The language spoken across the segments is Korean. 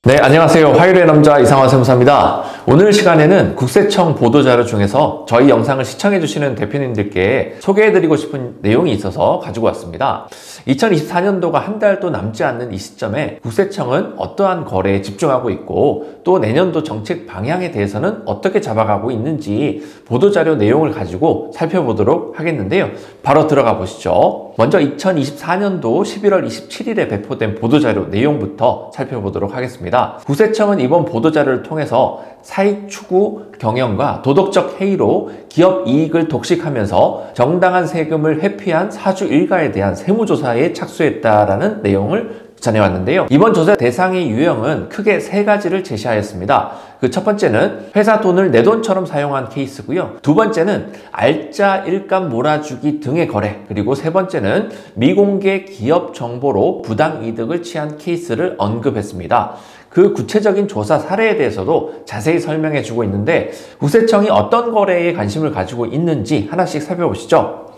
네, 안녕하세요. 화요일의 남자 이상화 세무사입니다. 오늘 시간에는 국세청 보도자료 중에서 저희 영상을 시청해주시는 대표님들께 소개해드리고 싶은 내용이 있어서 가지고 왔습니다. 2024년도가 한 달도 남지 않는 이 시점에 국세청은 어떠한 거래에 집중하고 있고 또 내년도 정책 방향에 대해서는 어떻게 잡아가고 있는지 보도자료 내용을 가지고 살펴보도록 하겠는데요. 바로 들어가 보시죠. 먼저 2024년도 11월 27일에 배포된 보도자료 내용부터 살펴보도록 하겠습니다. 국세청은 이번 보도자료를 통해서 사익 추구 경영과 도덕적 해이로 기업 이익을 독식하면서 정당한 세금을 회피한 사주 일가에 대한 세무조사에 착수했다라는 내용을 전해왔는데요. 이번 조사 대상의 유형은 크게 세 가지를 제시하였습니다. 그 첫 번째는 회사 돈을 내 돈처럼 사용한 케이스고요. 두 번째는 알짜 일감 몰아주기 등의 거래, 그리고 세 번째는 미공개 기업 정보로 부당 이득을 취한 케이스를 언급했습니다. 그 구체적인 조사 사례에 대해서도 자세히 설명해 주고 있는데 국세청이 어떤 거래에 관심을 가지고 있는지 하나씩 살펴보시죠.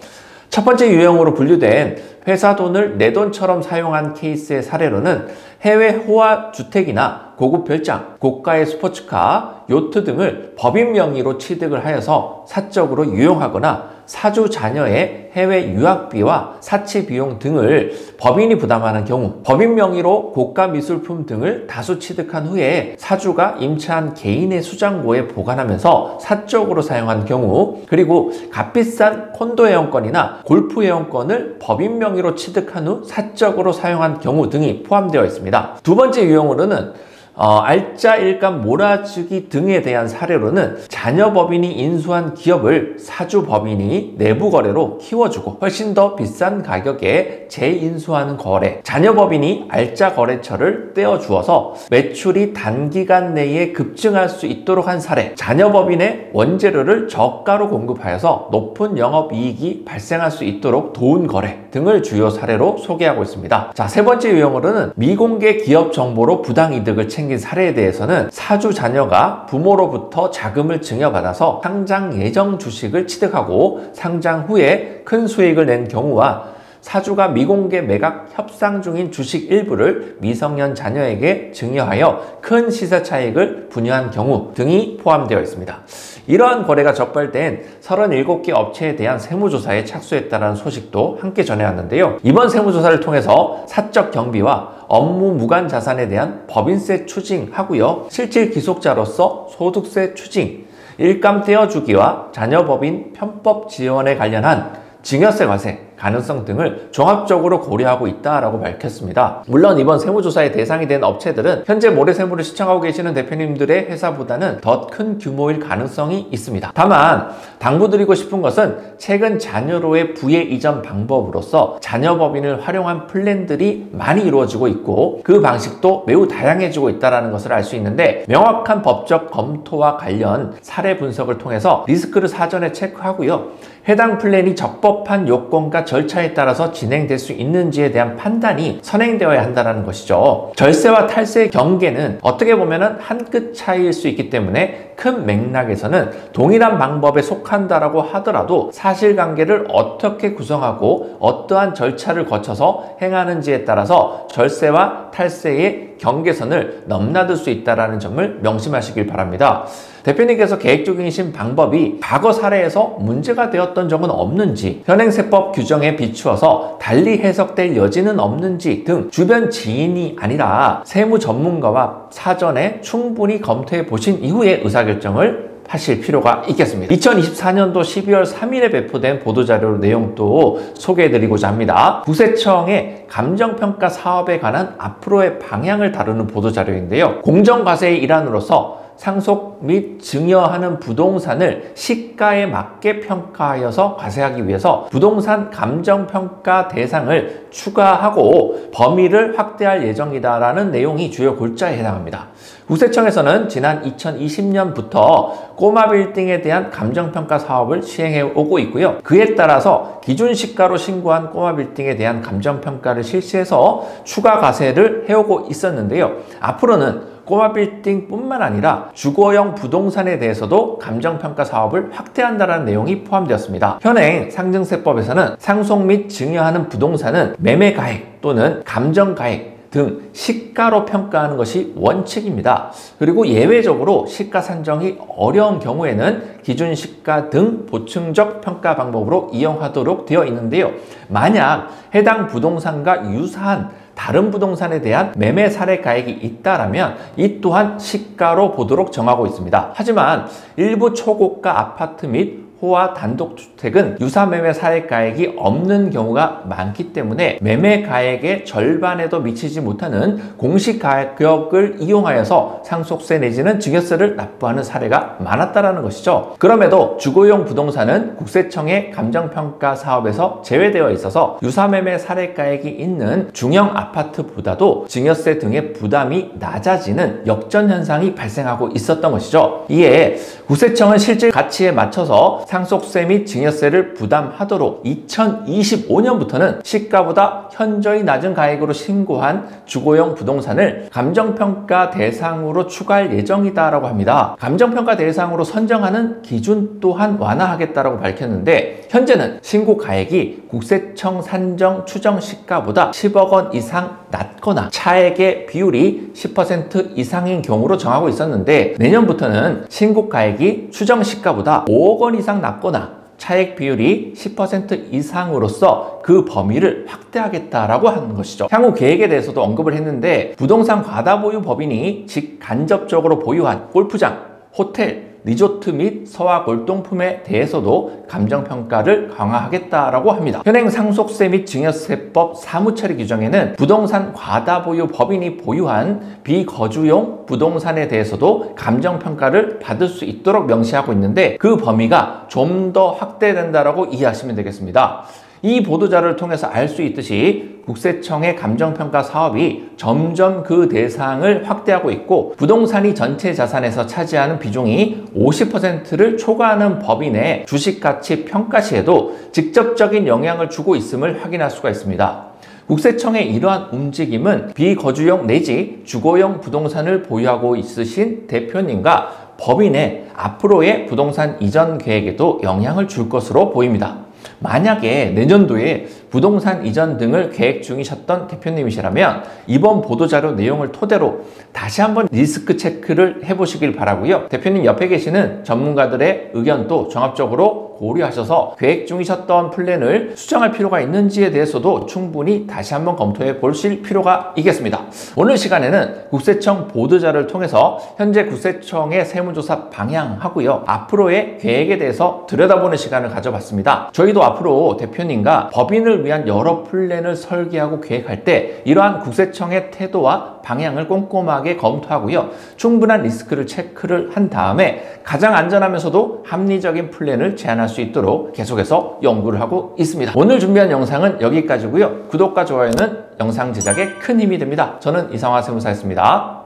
첫 번째 유형으로 분류된 회사 돈을 내 돈처럼 사용한 케이스의 사례로는 해외 호화 주택이나 고급 별장, 고가의 스포츠카, 요트 등을 법인 명의로 취득을 하여서 사적으로 유용하거나 사주 자녀의 해외 유학비와 사치 비용 등을 법인이 부담하는 경우, 법인 명의로 고가 미술품 등을 다수 취득한 후에 사주가 임차한 개인의 수장고에 보관하면서 사적으로 사용한 경우, 그리고 값비싼 콘도 회원권이나 골프 회원권을 법인 명의로 취득한 후 사적으로 사용한 경우 등이 포함되어 있습니다. 두 번째 유형으로는 알짜 일감 몰아주기 등에 대한 사례로는 자녀 법인이 인수한 기업을 사주 법인이 내부 거래로 키워주고 훨씬 더 비싼 가격에 재인수하는 거래, 자녀 법인이 알짜 거래처를 떼어주어서 매출이 단기간 내에 급증할 수 있도록 한 사례, 자녀 법인의 원재료를 저가로 공급하여서 높은 영업이익이 발생할 수 있도록 도운 거래 등을 주요 사례로 소개하고 있습니다. 자, 세 번째 유형으로는 미공개 기업 정보로 부당 이득을 챙긴 사례에 대해서는 사주 자녀가 부모로부터 자금을 증여받아서 상장 예정 주식을 취득하고 상장 후에 큰 수익을 낸 경우와 사주가 미공개 매각 협상 중인 주식 일부를 미성년 자녀에게 증여하여 큰 시세 차익을 분유한 경우 등이 포함되어 있습니다. 이러한 거래가 적발된 37개 업체에 대한 세무조사에 착수했다는 소식도 함께 전해왔는데요. 이번 세무조사를 통해서 사적 경비와 업무 무관 자산에 대한 법인세 추징하고요. 실질 기속자로서 소득세 추징, 일감 떼어주기와 자녀법인 편법 지원에 관련한 증여세 과세 가능성 등을 종합적으로 고려하고 있다라고 밝혔습니다. 물론 이번 세무조사의 대상이 된 업체들은 현재 모래세무를 시청하고 계시는 대표님들의 회사보다는 더 큰 규모일 가능성이 있습니다. 다만 당부드리고 싶은 것은 최근 자녀로의 부의 이전 방법으로서 자녀법인을 활용한 플랜들이 많이 이루어지고 있고 그 방식도 매우 다양해지고 있다는 것을 알 수 있는데 명확한 법적 검토와 관련 사례 분석을 통해서 리스크를 사전에 체크하고요. 해당 플랜이 적법한 요건과 절차에 따라서 진행될 수 있는지에 대한 판단이 선행되어야 한다는 것이죠. 절세와 탈세의 경계는 어떻게 보면 한 끗 차이일 수 있기 때문에 큰 맥락에서는 동일한 방법에 속한다라고 하더라도 사실관계를 어떻게 구성하고 어떠한 절차를 거쳐서 행하는지에 따라서 절세와 탈세의 경계선을 넘나들 수 있다는 점을 명심하시길 바랍니다. 대표님께서 계획 중이신 방법이 과거 사례에서 문제가 되었던 적은 없는지, 현행세법 규정에 비추어서 달리 해석될 여지는 없는지 등 주변 지인이 아니라 세무 전문가와 사전에 충분히 검토해 보신 이후에 의사결정을 하실 필요가 있겠습니다. 2024년도 12월 3일에 배포된 보도자료 내용도 소개해드리고자 합니다. 국세청의 감정평가 사업에 관한 앞으로의 방향을 다루는 보도자료인데요. 공정과세의 일환으로서 상속 및 증여하는 부동산을 시가에 맞게 평가하여서 과세하기 위해서 부동산 감정평가 대상을 추가하고 범위를 확대할 예정이다라는 내용이 주요 골자에 해당합니다. 국세청에서는 지난 2020년부터 꼬마 빌딩에 대한 감정평가 사업을 시행해 오고 있고요. 그에 따라서 기준 시가로 신고한 꼬마 빌딩에 대한 감정평가를 실시해서 추가 과세를 해오고 있었는데요. 앞으로는 꼬마 빌딩뿐만 아니라 주거용 부동산에 대해서도 감정평가 사업을 확대한다는 내용이 포함되었습니다. 현행 상증세법에서는 상속 및 증여하는 부동산은 매매가액 또는 감정가액 등 시가로 평가하는 것이 원칙입니다. 그리고 예외적으로 시가 산정이 어려운 경우에는 기준 시가 등 보충적 평가 방법으로 이용하도록 되어 있는데요. 만약 해당 부동산과 유사한 다른 부동산에 대한 매매 사례 가액이 있다라면 이 또한 시가로 보도록 정하고 있습니다. 하지만 일부 초고가 아파트 및 호화 단독주택은 유사 매매 사례 가액이 없는 경우가 많기 때문에 매매 가액의 절반에도 미치지 못하는 공시 가격을 이용하여서 상속세 내지는 증여세를 납부하는 사례가 많았다라는 것이죠. 그럼에도 주거용 부동산은 국세청의 감정평가 사업에서 제외되어 있어서 유사 매매 사례 가액이 있는 중형 아파트보다도 증여세 등의 부담이 낮아지는 역전 현상이 발생하고 있었던 것이죠. 이에 국세청은 실질 가치에 맞춰서 상속세 및 증여세를 부담하도록 2025년부터는 시가보다 현저히 낮은 가액으로 신고한 주거용 부동산을 감정평가 대상으로 추가할 예정이다라고 합니다. 감정평가 대상으로 선정하는 기준 또한 완화하겠다라고 밝혔는데 현재는 신고 가액이 국세청 산정 추정 시가보다 10억 원 이상 낮거나 차액의 비율이 10% 이상인 경우로 정하고 있었는데 내년부터는 신고 가액이 추정 시가보다 5억 원 이상 낮거나 차액 비율이 10% 이상으로서 그 범위를 확대하겠다라고 하는 것이죠. 향후 계획에 대해서도 언급을 했는데 부동산 과다보유 법인이 직간접적으로 보유한 골프장, 호텔, 리조트 및 서화 골동품에 대해서도 감정평가를 강화하겠다라고 합니다. 현행 상속세 및 증여세법 사무처리 규정에는 부동산 과다보유 법인이 보유한 비거주용 부동산에 대해서도 감정평가를 받을 수 있도록 명시하고 있는데 그 범위가 좀 더 확대된다라고 이해하시면 되겠습니다. 이 보도자료를 통해서 알 수 있듯이 국세청의 감정평가 사업이 점점 그 대상을 확대하고 있고 부동산이 전체 자산에서 차지하는 비중이 50%를 초과하는 법인의 주식가치 평가 시에도 직접적인 영향을 주고 있음을 확인할 수가 있습니다. 국세청의 이러한 움직임은 비거주용 내지 주거용 부동산을 보유하고 있으신 대표님과 법인의 앞으로의 부동산 이전 계획에도 영향을 줄 것으로 보입니다. 만약에 내년도에 부동산 이전 등을 계획 중이셨던 대표님이시라면 이번 보도자료 내용을 토대로 다시 한번 리스크 체크를 해보시길 바라고요. 대표님 옆에 계시는 전문가들의 의견도 종합적으로 고려하셔서 계획 중이셨던 플랜을 수정할 필요가 있는지에 대해서도 충분히 다시 한번 검토해 보실 필요가 있겠습니다. 오늘 시간에는 국세청 보도자료를 통해서 현재 국세청의 세무조사 방향하고요. 앞으로의 계획에 대해서 들여다보는 시간을 가져봤습니다. 저희도 앞으로 대표님과 법인을 위한 여러 플랜을 설계하고 계획할 때 이러한 국세청의 태도와 방향을 꼼꼼하게 검토하고요. 충분한 리스크를 체크를 한 다음에 가장 안전하면서도 합리적인 플랜을 제안할 수 있도록 계속해서 연구를 하고 있습니다. 오늘 준비한 영상은 여기까지고요. 구독과 좋아요는 영상 제작에 큰 힘이 됩니다. 저는 이상화 세무사였습니다.